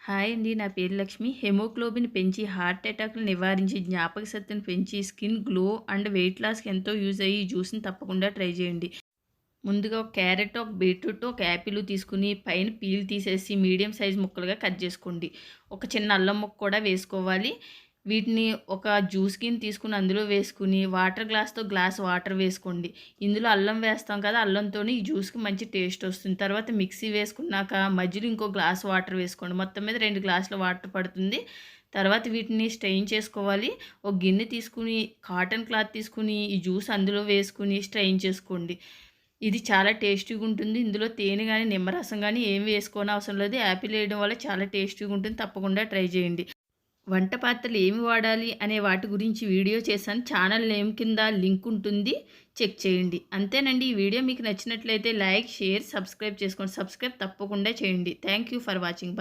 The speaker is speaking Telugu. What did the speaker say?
హాయ్ అండి. నా పేరు లక్ష్మి. హెమోగ్లోబిన్ పెంచి, హార్ట్ అటాక్‌లు నివారించి, జ్ఞాపకశక్తిని పెంచి, స్కిన్ గ్లో అండ్ వెయిట్ లాస్‌కి ఎంతో యూజ్ అయ్యే ఈ జ్యూస్‌ని తప్పకుండా ట్రై చేయండి. ముందుగా ఒక క్యారెట్, ఒక బీట్రూట్, ఒక యాపిల్ తీసుకొని పైన పీల్ తీసేసి మీడియం సైజ్ ముక్కలుగా కట్ చేసుకోండి. ఒక చిన్న అల్లం ముక్క కూడా వేసుకోవాలి. వీటిని ఒక జ్యూస్ గిన్నె తీసుకొని అందులో వేసుకొని వాటర్ గ్లాస్‌తో గ్లాస్ వాటర్ వేసుకోండి. ఇందులో అల్లం వేస్తాం కదా! అల్లంతోని ఈ జ్యూస్‌కి మంచి టేస్ట్ వస్తుంది. తర్వాత మిక్సీ వేసుకున్నాక మధ్యలో ఇంకో గ్లాస్ వాటర్ వేసుకోండి. మొత్తం మీద 2 గ్లాసుల వాటర్ పడుతుంది. తర్వాత వీటిని స్ట్రెయిన్ చేసుకోవాలి. ఒక గిన్నె తీసుకొని కాటన్ క్లాత్ తీసుకొని ఈ జ్యూస్ అందులో వేసుకొని స్ట్రెయిన్ చేసుకోండి. ఇది చాలా టేస్టీగా ఉంటుంది. ఇందులో తేనె గాని, నిమ్మరసం గాని ఏమి వేసుకోనవసరం లేదు. యాపిల్ వేయడం వల్ల చాలా టేస్టీగా ఉంటుంది. తప్పకుండా ట్రై చేయండి. వంట పాత్రలు ఏమి వాడాలి అనే వాటి గురించి వీడియో చేశాను. ఛానల్ నేమ్ కింద లింక్ ఉంటుంది. చెక్ చేయండి. అంతేనండి. ఈ వీడియో మీకు నచ్చినట్లయితే లైక్, షేర్, సబ్స్క్రైబ్ చేసుకోండి. సబ్స్క్రైబ్ తప్పకుండా చేయండి. Thank you for watching. Bye.